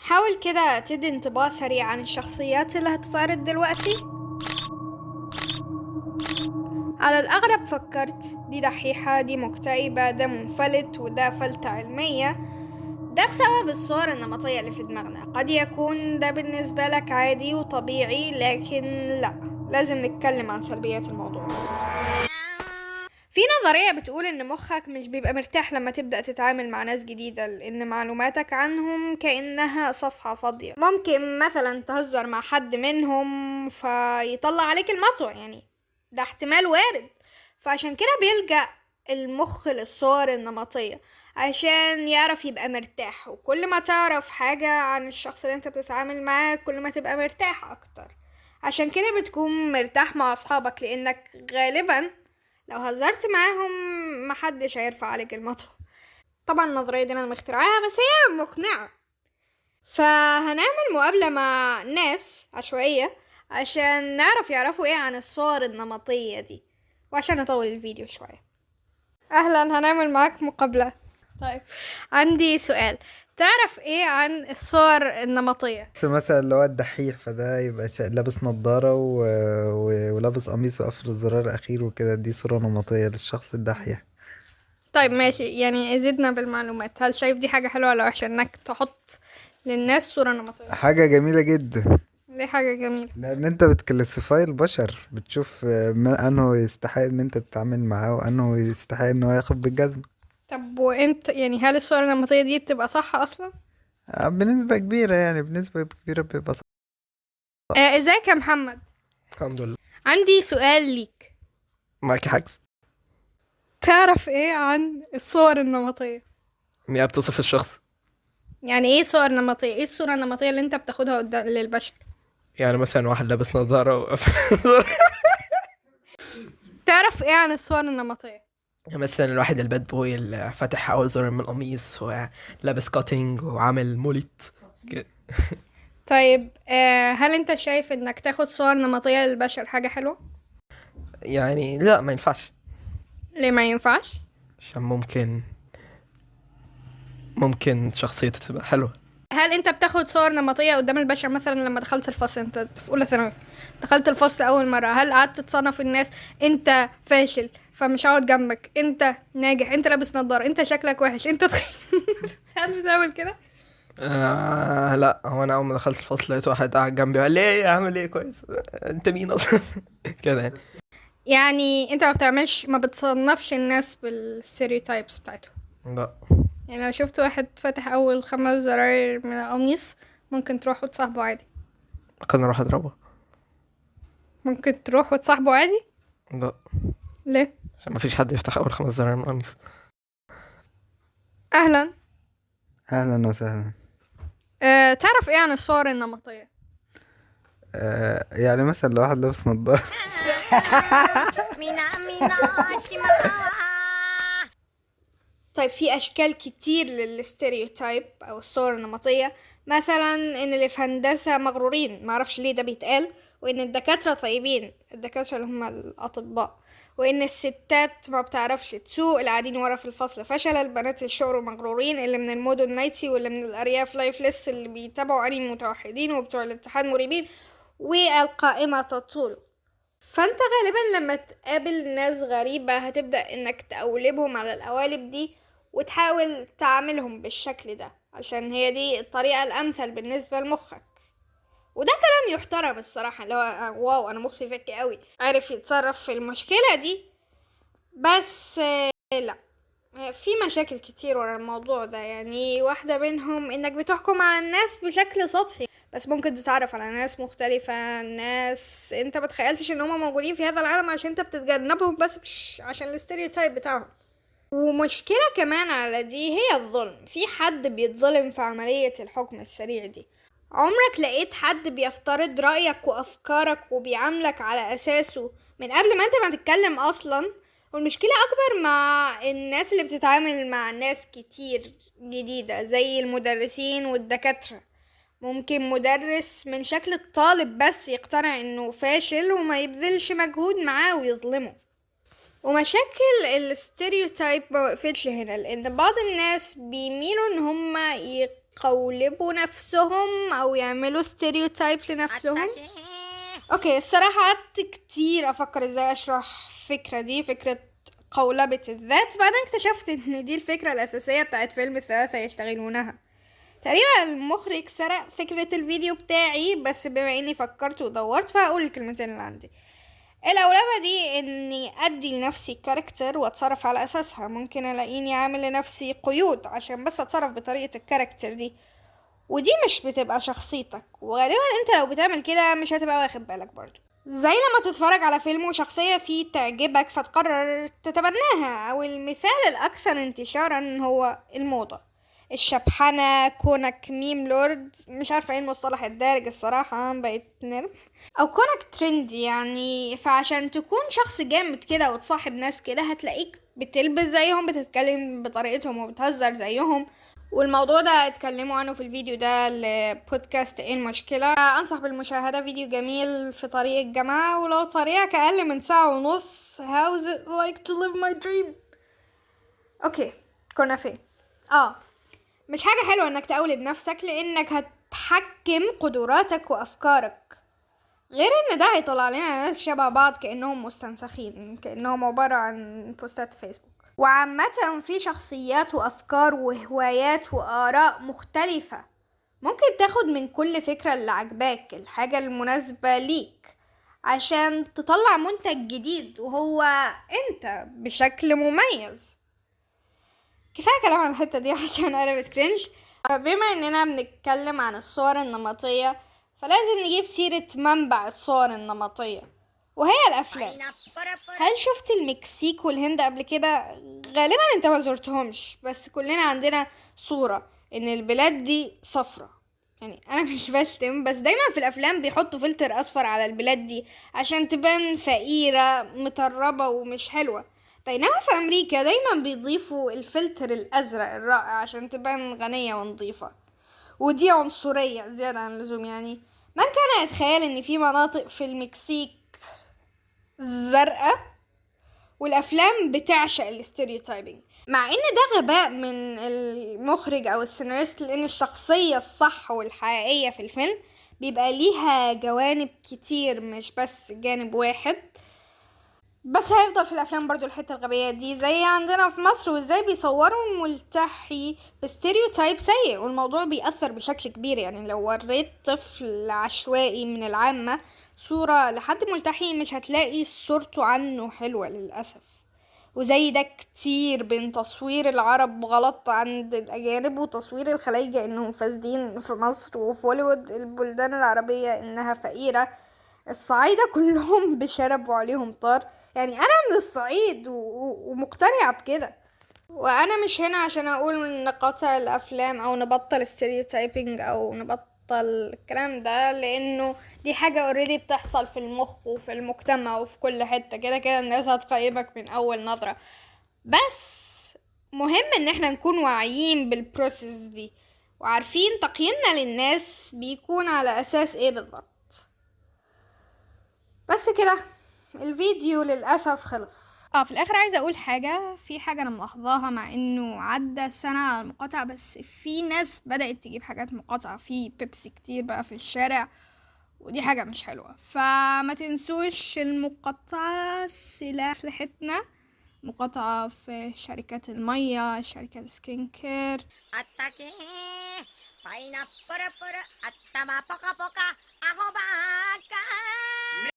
حاول كده تدي انطباع سريع عن الشخصيات اللي هتتعرض دلوقتي. على الأغلب فكرت دي دحيحة، دي مكتئبة، ده منفلت، وده فلتة علمية. ده بسبب الصور النمطية اللي في دماغنا. قد يكون ده بالنسبة لك عادي وطبيعي، لكن لا، لازم نتكلم عن سلبيات الموضوع. في نظرية بتقول ان مخك مش بيبقى مرتاح لما تبدأ تتعامل مع ناس جديدة، لان معلوماتك عنهم كأنها صفحة فاضية. ممكن مثلا تهزر مع حد منهم فيطلع عليك المطوة، يعني ده احتمال وارد. فعشان كده بيلجأ المخ للصور النمطية عشان يعرف يبقى مرتاح، وكل ما تعرف حاجة عن الشخص اللي انت بتتعامل معاه كل ما تبقى مرتاح اكتر. عشان كده بتكون مرتاح مع اصحابك، لانك غالبا لو هزرت معاهم محدش هيرفع عليك المطر. طبعا النظرية دي انا مخترعاها، بس هي مقنعة. فهنعمل مقابلة مع ناس عشوائية عشان يعرفوا ايه عن الصور النمطية دي، وعشان اطول الفيديو شوية. اهلا، هنعمل معاك مقابلة. طيب، عندي سؤال. تعرف ايه عن الصور النمطية؟ بس مثلا اللي هو الدحيح فده يبقى لابس نظارة ولابس قميص وقافل الزرار الأخير وكده، دي صورة نمطية للشخص الدحيح. طيب ماشي، يعني زدنا بالمعلومات. هل شايف دي حاجة حلوة ولا وحشة انك تحط للناس صورة نمطية؟ حاجة جميلة جدا، دي حاجة جميلة. لأن أنت بتكلاسيفاي البشر، بتشوف أنه يستحق إن أنت تتعامل معاه وأنه يستحق إنه ياخد بالجزمة. طب وامتى، يعني هل الصور النمطية دي بتبقى صح اصلا؟ بنسبة كبيرة، يعني بنسبة كبيرة بيبقى صح. ازيك يا محمد؟ الحمد لله. عندي سؤال ليك. معاكي حاجة؟ تعرف ايه عن الصور النمطية؟ ان هي بتصف الشخص. يعني ايه صور نمطية؟ ايه الصورة النمطية اللي انت بتاخدها قدام للبشر؟ يعني مثلا واحد لابس نظارة وقافل الزرار. تعرف ايه عن الصور النمطية؟ يعني مثلا الواحد الباد بوي اللي فاتح أول زر من القميص ولابس كاتنج وعامل مولت كده. طيب هل انت شايف انك تاخد صور نمطية للبشر حاجة حلوة؟ يعني لا، ما ينفعش. ليه ما ينفعش؟ عشان ممكن شخصيته تبقى حلوة. هل انت بتاخد صور نمطية قدام البشر؟ مثلا لما دخلت الفصل، انت في اولى ثانوي دخلت الفصل اول مرة، هل قعدت تصنف الناس؟ انت فاشل فمش هقعد جنبك، انت ناجح، انت لابس نظارة، انت شكلك وحش، انت تخين. هل بتعمل كده؟ لا، هو انا اول ما دخلت الفصل لقيت واحد قاعد جنبي قال لي ايه، عامل ايه، كويس، انت مين اصلا؟ كده يعني. يعني انت ما بتصنفش الناس بالستيريوتايبس بتاعتهم؟ لا. يعني لو شفت واحد فاتح اول 5 زراير من القميص ممكن تروح وتصاحبه عادي؟ كان اروح اضربه. ممكن تروح وتصاحبه عادي؟ لا، ليه؟ عشان ما فيش حد يفتح اول 5 زراير من القميص. اهلا. أهلا وسهلا. تعرف ايه عن الصور النمطية؟ يعني مثلا لو واحد لابس نظارة طيب، في اشكال كتير للستيريوتايب او الصور النمطية. مثلا ان اللي في هندسة مغرورين، معرفش ليه ده بيتقال. وان الدكاترة طيبين، الدكاترة اللي هم الاطباء. وان الستات ما بتعرفش تسوق، القاعدين ورا في الفصل فشل. البنات الشقر مغرورين، اللي من المدن نايتي، واللي من الارياف لايفلس، اللي بيتابعوا انمي متوحدين، وبتوع الاتحاد مريبين. والقائمة تطول. فانت غالبا لما تقابل ناس غريبة هتبدأ انك تقولبهم على القوالب دي، وتحاول تعاملهم بالشكل ده عشان هي دي الطريقة الامثل بالنسبة لمخك. وده كلام يحترم الصراحة، اللي هو واو، انا مخي ذكي قوي عارف يتصرف في المشكلة دي. بس لا، في مشاكل كتير ورا الموضوع ده. يعني واحدة منهم انك بتحكم على الناس بشكل سطحي، بس ممكن تتعرف على ناس مختلفة، ناس انت متخيلتش ان هما موجودين في هذا العالم عشان انت بتتجنبهم، بس مش عشان الاستيريوتايب بتاعهم. ومشكلة كمان على دي هي الظلم. في حد بيتظلم في عملية الحكم السريع دي. عمرك لقيت حد بيفترض رأيك وأفكارك وبيعاملك على أساسه من قبل ما انت ما تتكلم أصلا؟ والمشكلة أكبر مع الناس اللي بتتعامل مع ناس كتير جديدة زي المدرسين والدكاترة. ممكن مدرس من شكل الطالب بس يقتنع انه فاشل وما يبذلش مجهود معاه ويظلمه. ومشاكل الستيريوتايب ما وقفتش هنا، لان بعض الناس بيميلوا ان هم يقولبوا نفسهم او يعملوا ستيريوتايب لنفسهم. اوكي الصراحة قعدت كتير افكر ازاي اشرح الفكرة دي، فكرة قولبة الذات. بعدين اكتشفت ان دي الفكرة الاساسية بتاعت فيلم الثلاثة يشتغلونها. تقريبا المخرج سرق فكرة الفيديو بتاعي، بس بما اني فكرت ودورت فهقول الكلمتين اللي عندي. الأولوية دي اني ادي لنفسي كاركتر واتصرف على اساسها. ممكن الاقيني عامل لنفسي قيود عشان بس اتصرف بطريقة الكاركتر دي، ودي مش بتبقى شخصيتك، وغالبا انت لو بتعمل كده مش هتبقى واخد بالك برضو. زي لما تتفرج على فيلم وشخصية فيه تعجبك فتقرر تتبناها، او المثال الاكثر انتشارا هو الموضة، الشبحنة، كونك ميم لورد، مش عارفة ايه المصطلح الدارج الصراحة، بقيت نرم، او كونك ترندي يعني. فعشان تكون شخص جامد كده وتصاحب ناس كده هتلاقيك بتلبس زيهم، بتتكلم بطريقتهم وبتهزر زيهم. والموضوع ده اتكلموا عنه في الفيديو ده لبودكاست ايه المشكلة. انصح بالمشاهدة، فيديو جميل في طريق الجامعة، ولو طريقك اقل من ساعة ونص. How's it like to live my dream. اوكي كنا فين؟ مش حاجة حلوة انك تقولب نفسك، لانك هتحكم قدراتك وافكارك. غير ان ده هيطلع لنا ناس شبه بعض كأنهم مستنسخين، كأنهم عبارة عن بوستات فيسبوك. وعامة في شخصيات وافكار وهوايات وآراء مختلفة، ممكن تاخد من كل فكرة اللي عجباك الحاجة المناسبة ليك عشان تطلع منتج جديد وهو انت بشكل مميز. كفاية كلام عن الحتة دي عشان قلبت كرنج. بما اننا بنتكلم عن الصور النمطية فلازم نجيب سيرة منبع الصور النمطية وهي الأفلام. هل شفت المكسيك والهند قبل كده؟ غالبا انت ما زرتهمش، بس كلنا عندنا صورة ان البلاد دي صفرة. يعني انا مش بشتم، بس دايما في الافلام بيحطوا فلتر اصفر على البلاد دي عشان تبان فقيرة متربة ومش حلوة، بينما في امريكا دايما بيضيفوا الفلتر الازرق الرائع عشان تبان غنية ونظيفة. ودي عنصرية زيادة عن اللزوم يعني. من كان يتخيل ان في مناطق في المكسيك زرقاء؟ والافلام بتعشق الاستيريوتايبنج، مع ان ده غباء من المخرج او السيناريست، لان الشخصية الصح والحقيقية في الفيلم بيبقى ليها جوانب كتير مش بس جانب واحد. بس هيفضل في الافلام برضو الحته الغبيه دي زي عندنا في مصر، وازاي بيصوروا ملتحي بستيريوتايب سيء، والموضوع بيأثر بشكل كبير. يعني لو وريت طفل عشوائي من العامة صورة لحد ملتحي مش هتلاقي صورته عنه حلوة للأسف. وزي ده كتير بين تصوير العرب غلط عند الأجانب وتصوير الخلايجة إنهم فاسدين في مصر، وفي هوليوود البلدان العربية إنها فقيرة، الصعايدة كلهم بشرب وعليهم طار. يعني أنا من الصعيد ومقتنعة بكده. وأنا مش هنا عشان أقول نقاطع الأفلام أو نبطل ستيريوتايبنج أو نبطل الكلام ده، لأنه دي حاجة اوريدي بتحصل في المخ وفي المجتمع وفي كل حتة. كده كده الناس هتقيمك من أول نظرة، بس مهم ان احنا نكون واعيين بالبروسيس دي وعارفين تقييمنا للناس بيكون على اساس ايه بالضبط. بس كده الفيديو للأسف خلص. في الاخر عايزة اقول حاجة، في حاجة انا ملاحظاها مع انه عدى سنة على المقاطعة، بس في ناس بدأت تجيب حاجات مقاطعة، في بيبسي كتير بقى في الشارع، ودي حاجة مش حلوة. فما تنسوش المقاطعة سلاح أسلحتنا، مقاطعة في شركات المية، شركات سكين كير.